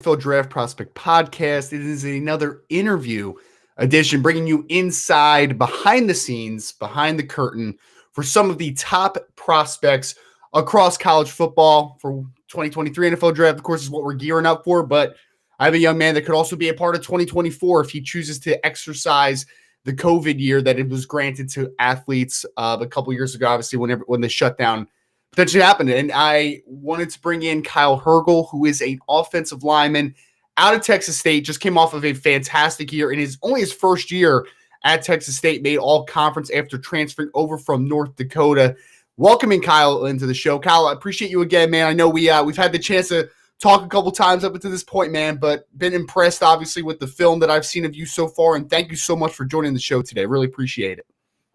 NFL Draft Prospect Podcast. It is another interview edition, bringing you inside, behind the scenes, behind the curtain for some of the top prospects across college football for 2023 NFL Draft. Of course, is what we're gearing up for, but I have a young man that could also be a part of 2024 if he chooses to exercise the COVID year that it was granted to athletes a couple years ago, obviously, when the shutdown potentially happened. And I wanted to bring in Kyle Hergel, who is an offensive lineman out of Texas State, just came off of a fantastic year in his first year at Texas State, made all conference after transferring over from North Dakota. Welcoming Kyle into the show. Kyle, I appreciate you again, man. I know we've had the chance to talk a couple times up until this point, man, but been impressed, obviously, with the film that I've seen of you so far. And thank you so much for joining the show today. Really appreciate it.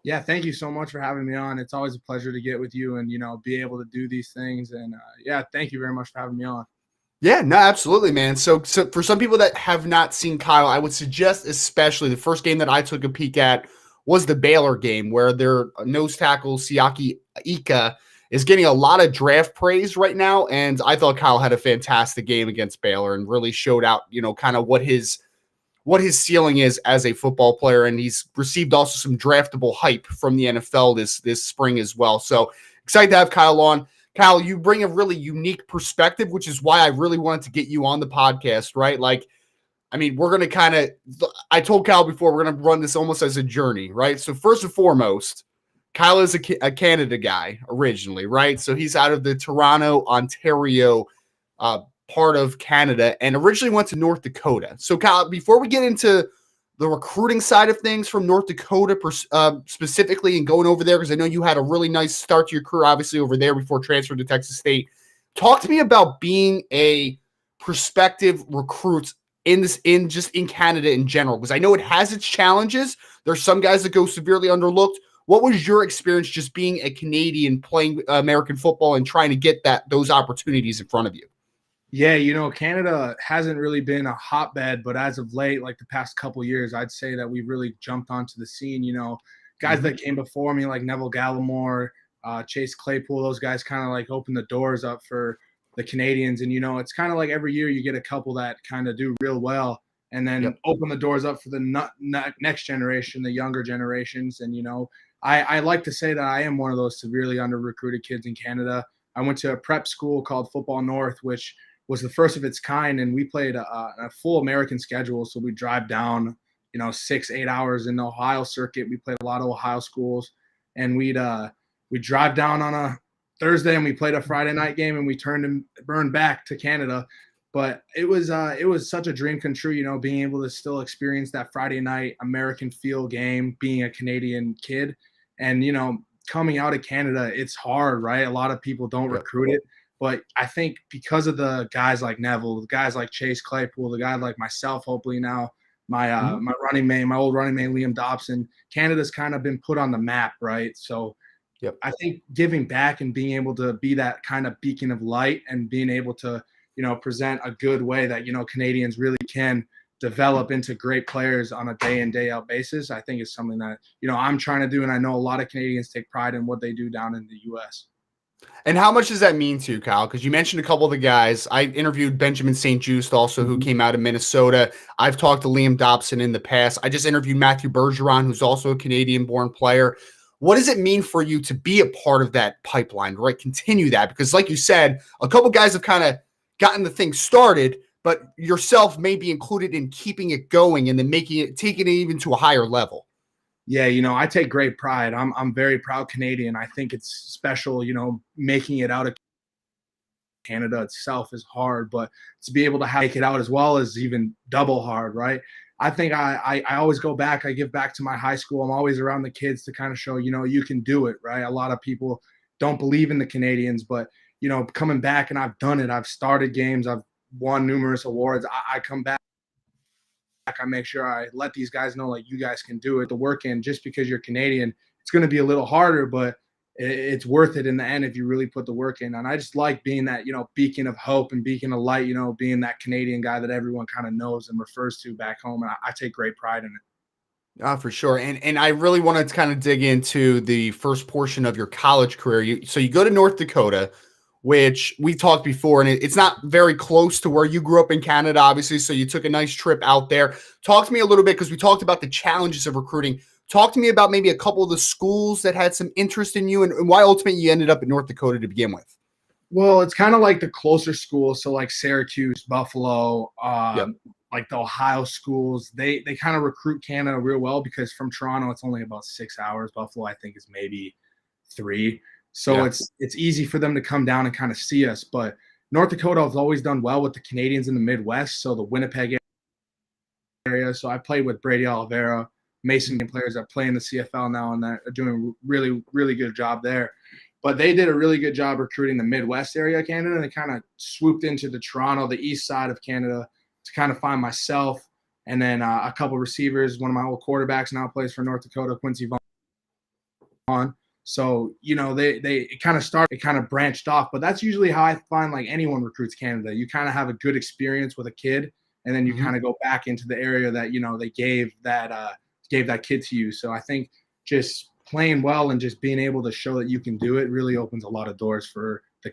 Yeah, thank you so much for having me on. It's always a pleasure to get with you and, be able to do these things. And, thank you very much for having me on. Yeah, no, absolutely, man. So for some people that have not seen Kyle, I would suggest especially the first game that I took a peek at was the Baylor game, where their nose tackle, Siaki Ika, is getting a lot of draft praise right now. And I thought Kyle had a fantastic game against Baylor and really showed out, kind of what his ceiling is as a football player. And he's received also some draftable hype from the NFL this spring as well. So excited to have Kyle on. Kyle, you bring a really unique perspective, which is why I really wanted to get you on the podcast, right? We're going to I told Kyle before, we're going to run this almost as a journey, right? So first and foremost, Kyle is a Canada guy originally, right? So he's out of the Toronto, Ontario part of Canada and originally went to North Dakota. So Kyle, before we get into the recruiting side of things from North Dakota specifically and going over there, because I know you had a really nice start to your career, obviously, over there before transferring to Texas State. Talk to me about being a prospective recruit in Canada in general, because I know it has its challenges. There's some guys that go severely underlooked. What was your experience just being a Canadian playing American football and trying to get those opportunities in front of you? Yeah, Canada hasn't really been a hotbed, but as of late, like the past couple years, I'd say that we've really jumped onto the scene. Guys that came before me, like Neville Gallimore, Chase Claypool, those guys kind of like opened the doors up for the Canadians. And, it's kind of like every year you get a couple that kind of do real well and then open the doors up for the next generation, the younger generations. And, I like to say that I am one of those severely under-recruited kids in Canada. I went to a prep school called Football North, which was the first of its kind, and we played a full American schedule. So we drive down, 6-8 hours in the Ohio circuit. We played a lot of Ohio schools, and we'd drive down on a Thursday and we played a Friday night game, and we turned and burned back to Canada. But it was such a dream come true, being able to still experience that Friday night American feel game, being a Canadian kid, and coming out of Canada, it's hard, right? A lot of people don't recruit it. But I think because of the guys like Neville, the guys like Chase Claypool, the guy like myself, hopefully now, my old running mate, Liam Dobson, Canada's kind of been put on the map, right? So I think giving back and being able to be that kind of beacon of light and being able to, present a good way that, Canadians really can develop into great players on a day in, day out basis, I think is something that, I'm trying to do. And I know a lot of Canadians take pride in what they do down in the U.S. And how much does that mean to you, Kyle? Because you mentioned a couple of the guys. I interviewed Benjamin St. Just also, who came out of Minnesota. I've talked to Liam Dobson in the past. I just interviewed Matthew Bergeron, who's also a Canadian-born player. What does it mean for you to be a part of that pipeline, right? Continue that. Because like you said, a couple guys have kind of gotten the thing started, but yourself may be included in keeping it going and then taking it even to a higher level. Yeah, I take great pride. I'm very proud Canadian. I think it's special, making it out of Canada itself is hard, but to be able to make it out as well is even double hard, right? I think I always go back. I give back to my high school. I'm always around the kids to kind of show, you can do it, right? A lot of people don't believe in the Canadians, but, coming back and I've done it. I've started games. I've won numerous awards. I come back. I make sure I let these guys know, like, you guys can do it. The work in, just because you're Canadian, it's going to be a little harder, but it's worth it in the end if you really put the work in. And I just like being that, beacon of hope and beacon of light, being that Canadian guy that everyone kind of knows and refers to back home. And I take great pride in it. For sure. And I really wanted to kind of dig into the first portion of your college career. So you go to North Dakota. which we talked before, and it's not very close to where you grew up in Canada, obviously. So you took a nice trip out there. Talk to me a little bit, because we talked about the challenges of recruiting. Talk to me about maybe a couple of the schools that had some interest in you, and why ultimately you ended up in North Dakota to begin with. Well, it's kind of like the closer schools, so like Syracuse, Buffalo, Yep. like the Ohio schools. They kind of recruit Canada real well, because from Toronto it's only about 6 hours. Buffalo, I think, is maybe 3. So Yeah. it's easy for them to come down and kind of see us. But North Dakota has always done well with the Canadians in the Midwest, so the Winnipeg area. So I played with Brady Oliveira, Mason players that play in the CFL now, and that are doing really, really good job there. But they did a really good job recruiting the Midwest area of Canada, and they kind of swooped into the Toronto, the east side of Canada, to kind of find myself, and then a couple receivers. One of my old quarterbacks now plays for North Dakota, Quincy Vaughn. So, it kind of started, it kind of branched off. But that's usually how I find, like, anyone recruits Canada. You kind of have a good experience with a kid, and then you kind of go back into the area that, they gave that kid to you. So I think just playing well and just being able to show that you can do it really opens a lot of doors for the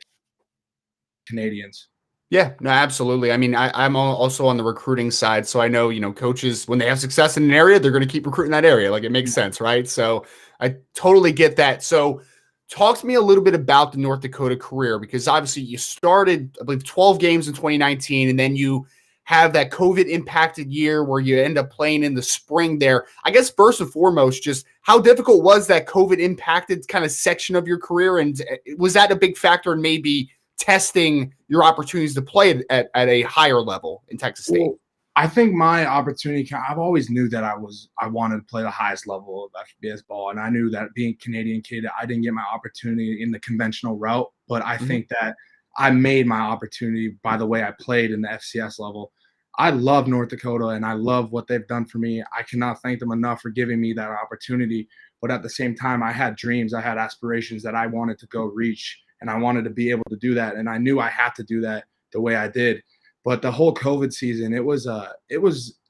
Canadians. Yeah, no, absolutely. I mean, I'm also on the recruiting side, so I know, coaches, when they have success in an area, they're going to keep recruiting that area. Like, it makes sense, right? So I totally get that. So talk to me a little bit about the North Dakota career, because obviously you started, I believe, 12 games in 2019, and then you have that COVID impacted year where you end up playing in the spring there. I guess first and foremost, just how difficult was that COVID impacted kind of section of your career? And was that a big factor in maybe testing your opportunities to play at a higher level in Texas State? Well, I think my opportunity, I've always knew that I wanted to play the highest level of FBS ball. And I knew that being a Canadian kid, I didn't get my opportunity in the conventional route, but I think that I made my opportunity by the way I played in the FCS level. I love North Dakota, and I love what they've done for me. I cannot thank them enough for giving me that opportunity. But at the same time, I had dreams, I had aspirations that I wanted to go reach, and I wanted to be able to do that. And I knew I had to do that the way I did. But the whole COVID season, it was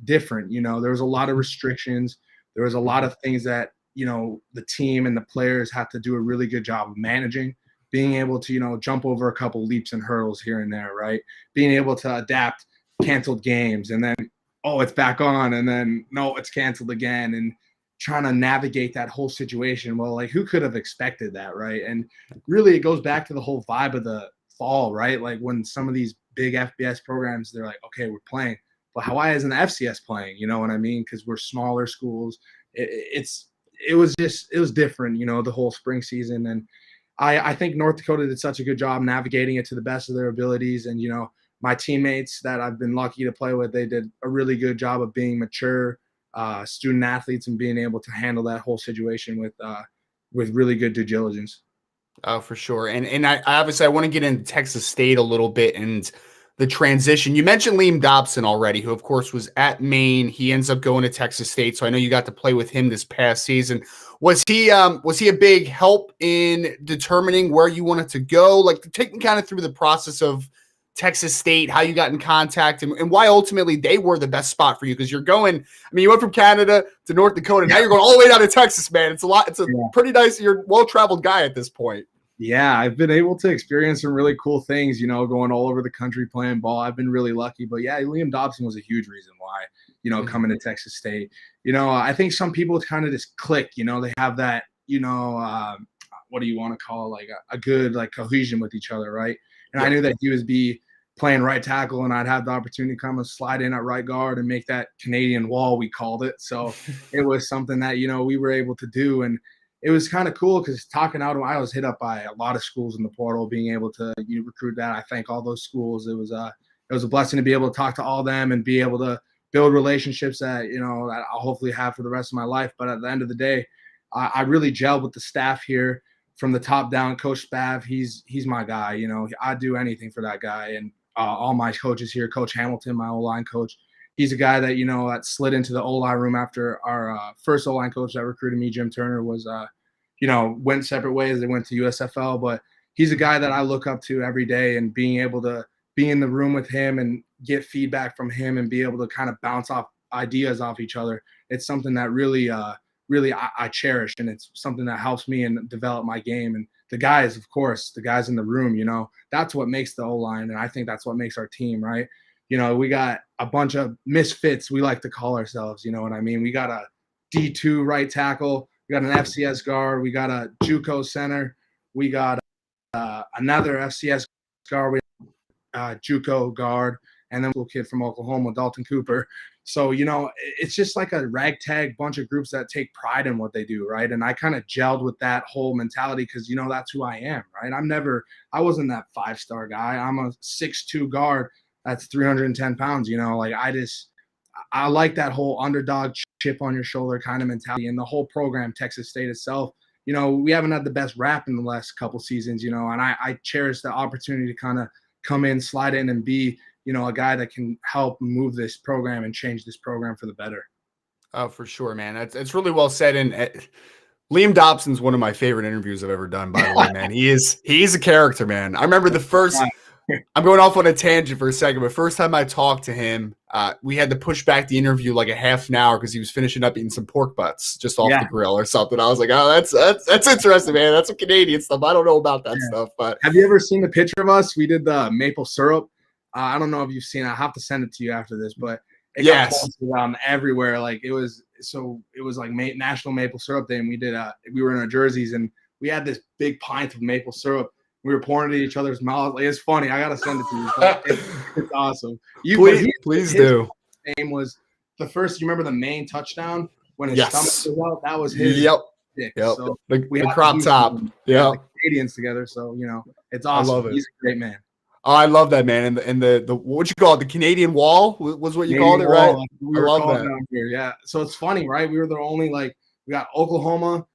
different. There was a lot of restrictions. There was a lot of things that, the team and the players had to do a really good job of managing, being able to, jump over a couple leaps and hurdles here and there, right? Being able to adapt canceled games, and then, oh, it's back on, and then, no, it's canceled again, and trying to navigate that whole situation. Well, like, who could have expected that, right? And really, it goes back to the whole vibe of the fall, right? Like, when some of these big FBS programs, they're like, okay, we're playing, but why isn't the FCS playing? You know what I mean? Because we're smaller schools. It was different, the whole spring season. And I think North Dakota did such a good job navigating it to the best of their abilities. And, my teammates that I've been lucky to play with, they did a really good job of being mature student athletes and being able to handle that whole situation with really good due diligence. Oh, for sure. And I obviously I want to get into Texas State a little bit and the transition. You mentioned Liam Dobson already, who of course was at Maine. He ends up going to Texas State. So I know you got to play with him this past season. Was he a big help in determining where you wanted to go? Like, take me kind of through the process of Texas State, how you got in contact, and why ultimately they were the best spot for you. Because you're going, I mean, you went from Canada to North Dakota. Now you're going all the way down to Texas, man. It's a lot. It's a pretty nice, you're a well-traveled guy at this point. Yeah, I've been able to experience some really cool things, going all over the country playing ball. I've been really lucky. But yeah, Liam Dobson was a huge reason why, coming to Texas State. I think some people kind of just click, they have that, what do you want to call, like a good like cohesion with each other, right? And I knew that he was playing right tackle, and I'd have the opportunity to come and slide in at right guard and make that Canadian wall, we called it. So it was something that, we were able to do. And it was kind of cool because talking out, I was hit up by a lot of schools in the portal, being able to recruit that. I thank all those schools. It was a blessing to be able to talk to all of them and be able to build relationships that, that I'll hopefully have for the rest of my life. But at the end of the day, I really gelled with the staff here from the top down. Coach Spav, he's my guy. I'd do anything for that guy. And all my coaches here, Coach Hamilton, my O-line coach, he's a guy that, that slid into the O-line room after our first O-line coach that recruited me, Jim Turner, was, went separate ways. They went to USFL, but he's a guy that I look up to every day, and being able to be in the room with him and get feedback from him and be able to kind of bounce off ideas off each other. It's something that really I cherish, and it's something that helps me and develop my game. And the guys, of course, the guys in the room, that's what makes the O-line, and I think that's what makes our team, right? We got a bunch of misfits, we like to call ourselves, you know what I mean? We got a D2 right tackle, we got an FCS guard, we got a JUCO center, we got another FCS guard, JUCO guard, and then a little kid from Oklahoma, Dalton Cooper. So, it's just like a ragtag bunch of groups that take pride in what they do, right? And I kind of gelled with that whole mentality because, that's who I am, right? I wasn't that 5-star guy. I'm a 6'2" guard that's 310 pounds, I like that whole underdog chip on your shoulder kind of mentality. And the whole program, Texas State itself, we haven't had the best rap in the last couple seasons, and I cherish the opportunity to kind of come in, slide in, and be, a guy that can help move this program and change this program for the better. Oh, for sure, man. That's really well said. And Liam Dobson's one of my favorite interviews I've ever done, by the way, man. He's a character, man. I remember I'm going off on a tangent for a second, but first time I talked to him, we had to push back the interview like a half an hour because he was finishing up eating some pork butts just off the grill or something. I was like, oh, that's interesting, man. That's some Canadian stuff. I don't know about that stuff. But have you ever seen the picture of us? We did the maple syrup. I don't know if you've seen it. I'll have to send it to you after this, but it got posted around everywhere. Like it was like National Maple Syrup Day, and we were in our jerseys, and we had this big pint of maple syrup. We were pouring it in each other's mouths. Like, it's funny. I gotta send it to you. It's awesome. Please do. His name was the first. You remember the main touchdown when his stomach was out? That was his. Yep. Dick. Yep. So the crop top. Yeah. Canadians together. So it's awesome. I love it. He's a great man. Oh, I love that, man. And the what you call it, the Canadian Wall was what you called it, right? I love that. Down here. Yeah. So it's funny, right? We were the only we got Oklahoma,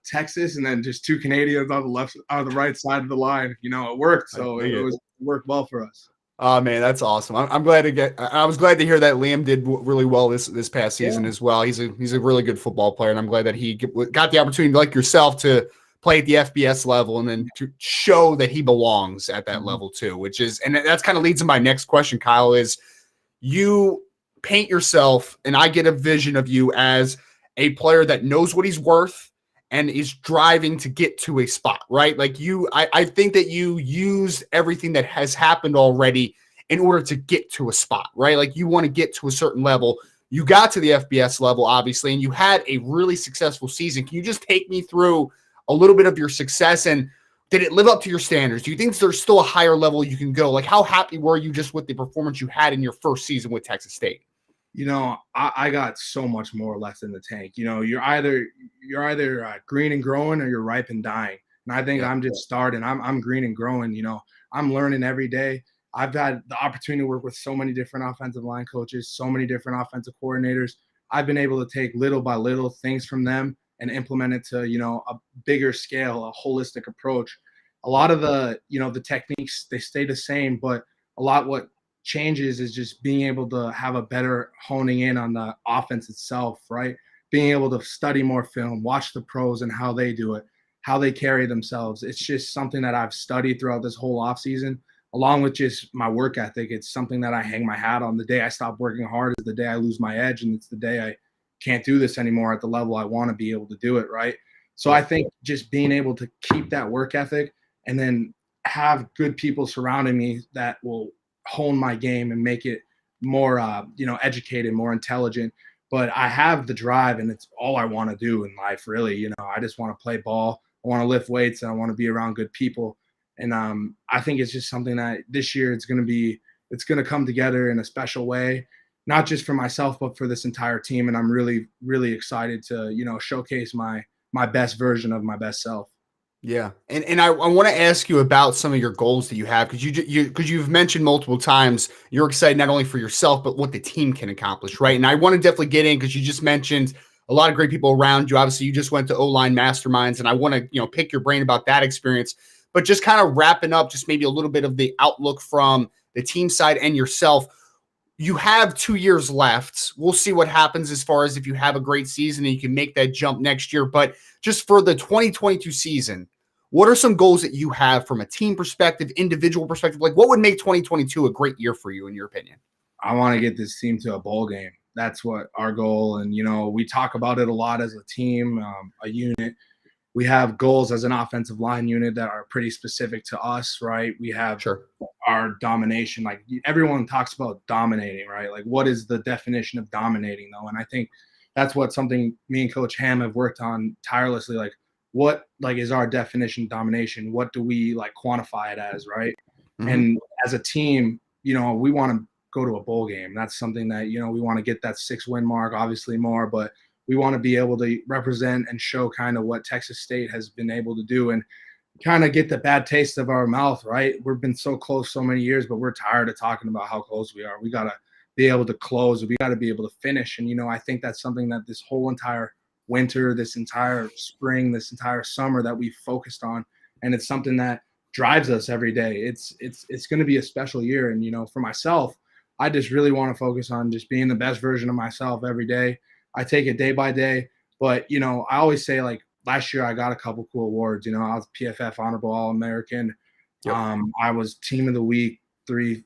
Texas, and then just 2 Canadians on the right side of the line. It worked. So it worked well for us. Oh man, that's awesome. I'm glad to I was glad to hear that Liam did really well this past season as well. He's a really good football player, and I'm glad that he got the opportunity, like yourself, to play at the FBS level and then to show that he belongs at that level too, and that's kind of leads to my next question, Kyle, is you paint yourself, and I get a vision of you as a player that knows what he's worth and is driving to get to a spot, right? Like I think that you used everything that has happened already in order to get to a spot, right? Like you want to get to a certain level. You got to the FBS level, obviously, and you had a really successful season. Can you just take me through a little bit of your success, and did it live up to your standards? Do you think there's still a higher level you can go? Like, how happy were you just with the performance you had in your first season with Texas State? I got so much more left in the tank. You're either green and growing, or you're ripe and dying. And I think I'm just starting. I'm green and growing. I'm learning every day. I've had the opportunity to work with so many different offensive line coaches, so many different offensive coordinators. I've been able to take little by little things from them and implement it to, a bigger scale, a holistic approach. A lot of the techniques, they stay the same, but what changes is just being able to have a better honing in on the offense itself, right? Being able to study more film, watch the pros and how they do it, how they carry themselves. It's just something that I've studied throughout this whole offseason, along with just my work ethic. It's something that I hang my hat on. The day I stop working hard is the day I lose my edge, and it's the day I can't do this anymore at the level I want to be able to do it, right? So I think just being able to keep that work ethic and then have good people surrounding me that will hone my game and make it more, educated, more intelligent. But I have the drive, and it's all I want to do in life, really. I just want to play ball. I want to lift weights, and I want to be around good people. And I think it's just something that this year it's going to come together in a special way, not just for myself, but for this entire team. And I'm really, really excited to, showcase my best version of my best self. Yeah. And I want to ask you about some of your goals that you have, because you've mentioned multiple times you're excited not only for yourself, but what the team can accomplish, right? And I want to definitely get in, because you just mentioned a lot of great people around you. Obviously, you just went to O-line Masterminds, and I want to, pick your brain about that experience. But just kind of wrapping up, just maybe a little bit of the outlook from the team side and yourself. You have 2 years left. We'll see what happens as far as if you have a great season and you can make that jump next year. But just for the 2022 season, what are some goals that you have from a team perspective, individual perspective? Like, what would make 2022 a great year for you, in your opinion? I want to get this team to a bowl game. That's what our goal. And, we talk about it a lot as a team, a unit. We have goals as an offensive line unit that are pretty specific to us, right? We have Sure. our domination. Like everyone talks about dominating, right? Like what is the definition of dominating though? And I think that's what something me and Coach Ham have worked on tirelessly. Like what like is our definition of domination? What do we like quantify it as, right? Mhm. And as a team, we want to go to a bowl game. That's something that, we want to get that 6-win mark, obviously more, but we want to be able to represent and show kind of what Texas State has been able to do and kind of get the bad taste of our mouth, right? We've been so close so many years, but we're tired of talking about how close we are. We got to be able to close. We got to be able to finish. And, I think that's something that this whole entire winter, this entire spring, this entire summer that we focused on. And it's something that drives us every day. It's going to be a special year. And, for myself, I just really want to focus on just being the best version of myself every day. I take it day by day, but I always say like last year I got a couple cool awards. I was PFF Honorable All-American. Yep. I was Team of the Week 3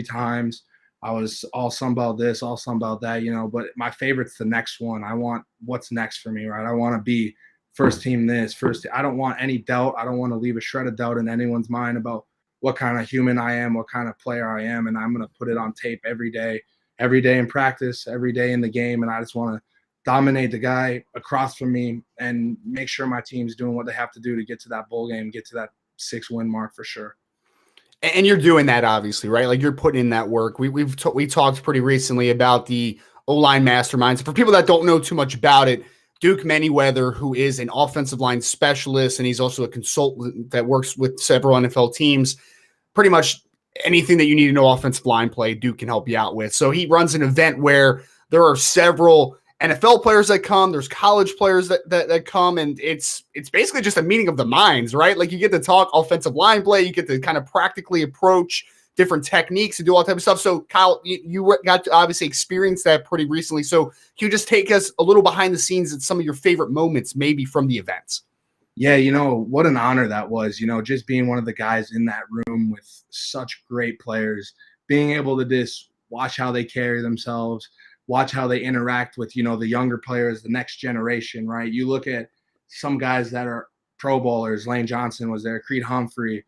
times. I was all Sun Belt this, all Sun Belt that. But my favorite's the next one. I want what's next for me, right? I want to be first team this, I don't want any doubt. I don't want to leave a shred of doubt in anyone's mind about what kind of human I am, what kind of player I am, and I'm going to put it on tape every day in practice, every day in the game, and I just want to dominate the guy across from me and make sure my team's doing what they have to do to get to that bowl game, get to that 6-win mark for sure. And you're doing that, obviously, right? Like you're putting in that work. We talked pretty recently about the O-line masterminds. For people that don't know too much about it, Duke Manyweather, who is an offensive line specialist, and he's also a consultant that works with several NFL teams, pretty much anything that you need to know offensive line play, Duke can help you out with. So he runs an event where there are several NFL players that come, there's college players that come, and it's basically just a meeting of the minds, right? Like you get to talk offensive line play, you get to kind of practically approach different techniques and do all type of stuff. So Kyle, you got to obviously experience that pretty recently. So can you just take us a little behind the scenes at some of your favorite moments, maybe from the events? Yeah, what an honor that was, just being one of the guys in that room with such great players, being able to just watch how they carry themselves, watch how they interact with, the younger players, the next generation, right? You look at some guys that are Pro Bowlers. Lane Johnson was there, Creed Humphrey,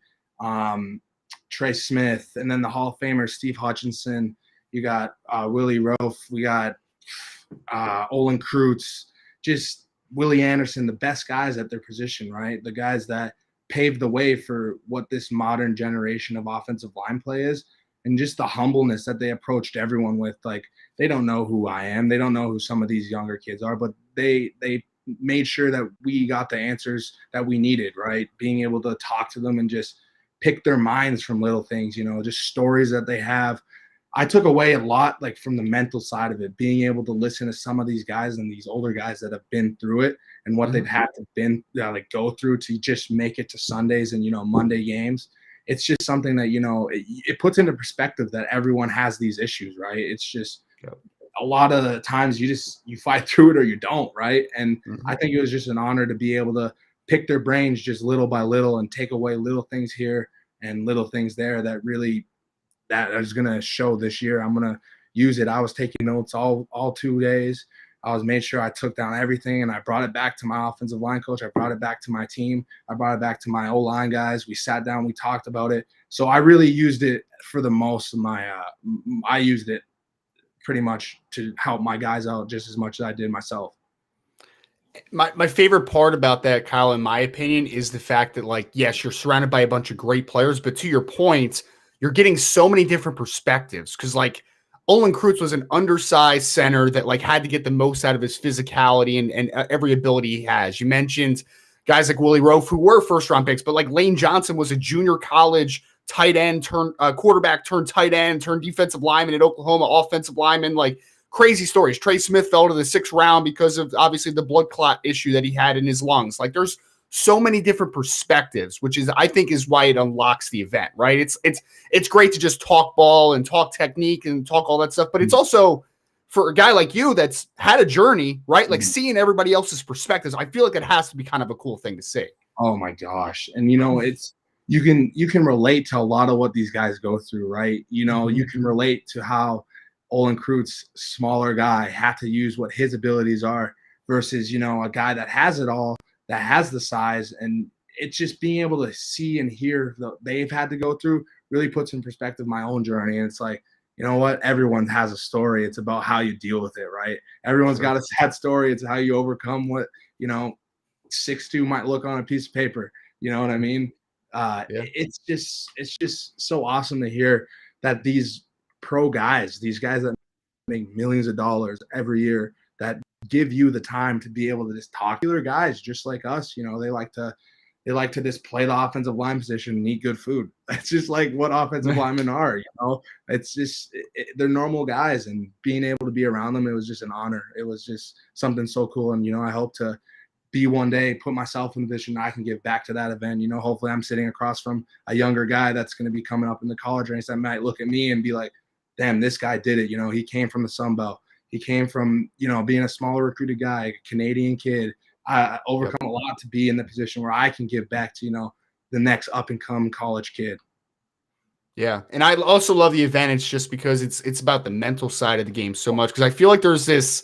Trey Smith, and then the Hall of Famer, Steve Hutchinson. You got Willie Rofe. We got Olin Kreutz, just Willie Anderson, the best guys at their position, right? The guys that paved the way for what this modern generation of offensive line play is. And just the humbleness that they approached everyone with. Like, they don't know who I am. They don't know who some of these younger kids are, but they made sure that we got the answers that we needed, right? Being able to talk to them and just pick their minds from little things, just stories that they have. I took away a lot, like, from the mental side of it, being able to listen to some of these guys and these older guys that have been through it and what they've had to go through to just make it to Sundays and, Monday games. It's just something that, it puts into perspective that everyone has these issues, right? It's just a lot of the times you fight through it or you don't, right? And I think it was just an honor to be able to pick their brains just little by little and take away little things here and little things there that is going to show this year. I'm going to use it. I was taking notes all 2 days. I was made sure I took down everything, and I brought it back to my offensive line coach. I brought it back to my team. I brought it back to my O-line guys. We sat down. We talked about it. So I really used it for the most of my I used it pretty much to help my guys out just as much as I did myself. My favorite part about that, Kyle, in my opinion, is the fact that, like, yes, you're surrounded by a bunch of great players, but to your point, you're getting so many different perspectives. Because, like, Olin Kreutz was an undersized center that, like, had to get the most out of his physicality and every ability he has. You mentioned guys like Willie Rofe, who were first-round picks, but, like, Lane Johnson was a junior college tight end turned quarterback turned tight end turned defensive lineman at Oklahoma, offensive lineman, like, crazy stories. Trey Smith fell to the 6th round because of, obviously, the blood clot issue that he had in his lungs. Like, there's so many different perspectives, which is, I think, is why it unlocks the event, right? It's great to just talk ball and talk technique and talk all that stuff, but it's also, for a guy like you that's had a journey, right? Like, seeing everybody else's perspectives, I feel like it has to be kind of a cool thing to see. Oh my gosh. And it's, you can relate to a lot of what these guys go through, right? You can relate to how Olin Kreutz, smaller guy, had to use what his abilities are versus, a guy that has it all that has the size, and it's just being able to see and hear they've had to go through really puts in perspective my own journey. And it's like, you know what? Everyone has a story. It's about how you deal with it, right? Everyone's Sure. got a sad story. It's how you overcome what, 6'2" might look on a piece of paper. You know what I mean? Yeah. It's just so awesome to hear that these pro guys, these guys that make millions of dollars every year, that give you the time to be able to just talk to other guys just like us. They like to just play the offensive line position and eat good food. That's just like what offensive linemen are. It's just they're normal guys, and being able to be around them, it was just an honor. It was just something so cool, and I hope to be one day, put myself in a position I can give back to that event. Hopefully I'm sitting across from a younger guy that's going to be coming up in the college ranks that might look at me and be like, damn, this guy did it. He came from the Sun Belt. He came from, being a smaller recruited guy, a Canadian kid. I Yep. overcome a lot to be in the position where I can give back to, the next up and come college kid. Yeah, and I also love the advantage just because it's about the mental side of the game so much, because I feel like there's this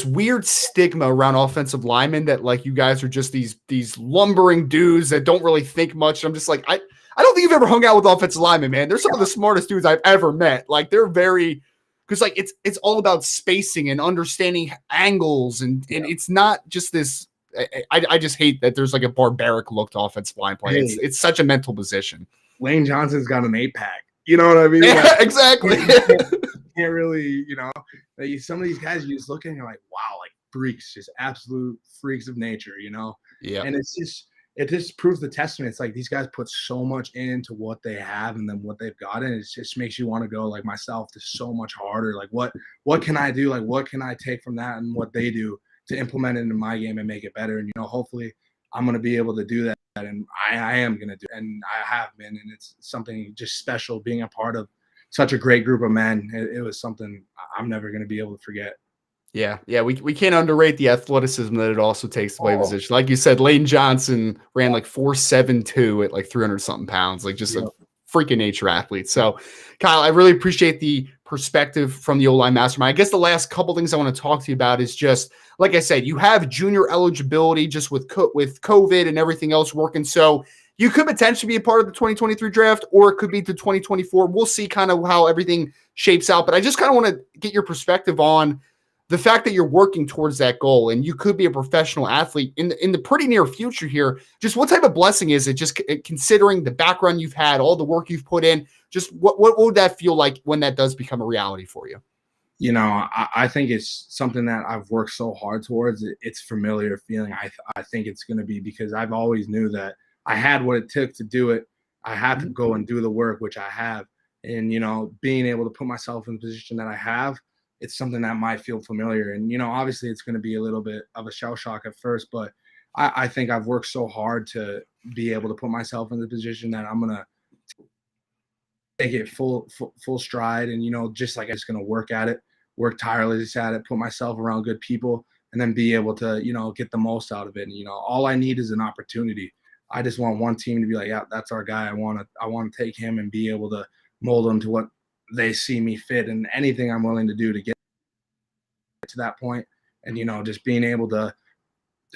weird stigma around offensive linemen that, like, you guys are just these lumbering dudes that don't really think much. I'm just like, I don't think you've ever hung out with offensive linemen, man. They're some of the smartest dudes I've ever met. Like, they're very, because like it's all about spacing and understanding angles, and it's not just this. I just hate that there's like a barbaric look to offensive line play. Hey, It's such a mental position. Lane Johnson's got an 8-pack. You know what I mean? Yeah, exactly. Can't really, some of these guys you just look at and you're like, wow, like freaks, just absolute freaks of nature. Yeah. And it just proves the testament. It's like these guys put so much into what they have and then what they've got, and it just makes you want to go, like myself, to so much harder. Like what can I do? Like what can I take from that and what they do to implement it into my game and make it better? And hopefully I'm going to be able to do that, and I am going to do it, and I have been, and it's something just special being a part of such a great group of men. It was something I'm never going to be able to forget. Yeah, we can't underrate the athleticism that it also takes to play position. Like you said, Lane Johnson ran like 4.72 at like 300 something pounds, like just a freaking nature athlete. So, Kyle, I really appreciate the perspective from the O-line mastermind. I guess the last couple things I want to talk to you about is just, like I said, you have junior eligibility just with COVID and everything else working. So you could potentially be a part of the 2023 draft, or it could be the 2024. We'll see kind of how everything shapes out. But I just kind of want to get your perspective on the fact that you're working towards that goal, and you could be a professional athlete in the pretty near future here. Just what type of blessing is it, just considering the background you've had, all the work you've put in? Just what would that feel like when that does become a reality for you? I think it's something that I've worked so hard towards. It's familiar feeling. I think it's going to be, because I've always knew that I had what it took to do it. I had to go and do the work, which I have. And, being able to put myself in the position that I have, it's something that might feel familiar. And, obviously it's going to be a little bit of a shell shock at first, but I think I've worked so hard to be able to put myself in the position that I'm going to take it full stride. And, just like I'm just going to work at it, work tirelessly at it, put myself around good people, and then be able to, get the most out of it. And, all I need is an opportunity. I just want one team to be like, yeah, that's our guy. I want to take him and be able to mold him to what they see me fit, and anything I'm willing to do to get to that point. And, just being able to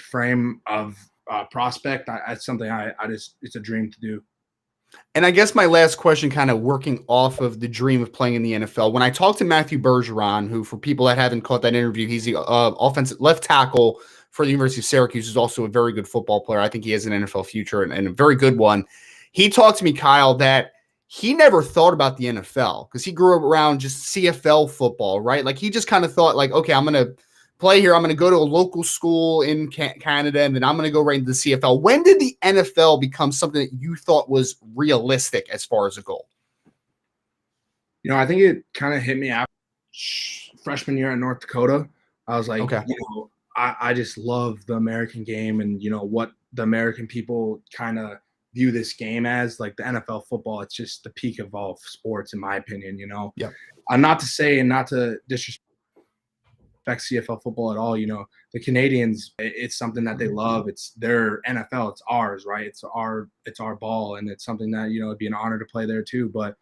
frame of prospect, it's something it's a dream to do. And I guess my last question, kind of working off of the dream of playing in the NFL. When I talked to Matthew Bergeron, who, for people that haven't caught that interview, he's the offensive left tackle for the University of Syracuse, who's also a very good football player. I think he has an NFL future, and a very good one. He talked to me, Kyle, that he never thought about the NFL because he grew up around just CFL football, right? Like, he just kind of thought, like, okay, I'm going to play here. I'm going to go to a local school in Canada, and then I'm going to go right into the CFL. When did the NFL become something that you thought was realistic as far as a goal? I think it kind of hit me after freshman year at North Dakota. I was like, okay, I just love the American game, and, what the American people kind of view this game as, like the NFL football. It's just the peak of all sports, in my opinion, Yeah. Not to say and not to disrespect CFL football at all. The Canadians, it's something that they love. It's their NFL. It's ours, right? It's our ball, and it's something that, it'd be an honor to play there too. But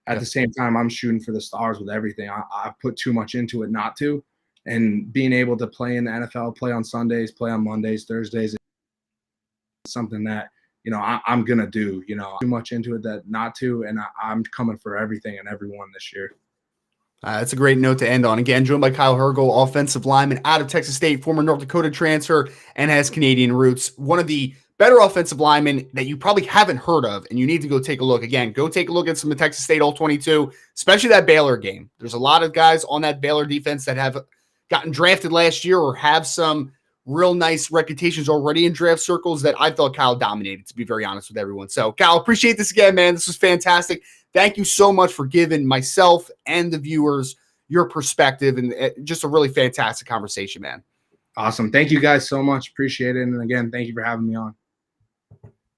at the same time, I'm shooting for the stars with everything. I've put too much into it not to. And being able to play in the NFL, play on Sundays, play on Mondays, Thursdays, something that, I'm going to do, too much into it that not to, and I'm coming for everything and everyone this year. That's a great note to end on. Again, joined by Kyle Hergel, offensive lineman out of Texas State, former North Dakota transfer, and has Canadian roots. One of the better offensive linemen that you probably haven't heard of, and you need to go take a look. Again, go take a look at some of Texas State All-22, especially that Baylor game. There's a lot of guys on that Baylor defense that have gotten drafted last year or have some real nice reputations already in draft circles that I thought Kyle dominated, to be very honest with everyone. So, Kyle, appreciate this again, man. This was fantastic. Thank you so much for giving myself and the viewers your perspective, and just a really fantastic conversation, man. Awesome. Thank you guys so much. Appreciate it. And again, thank you for having me on.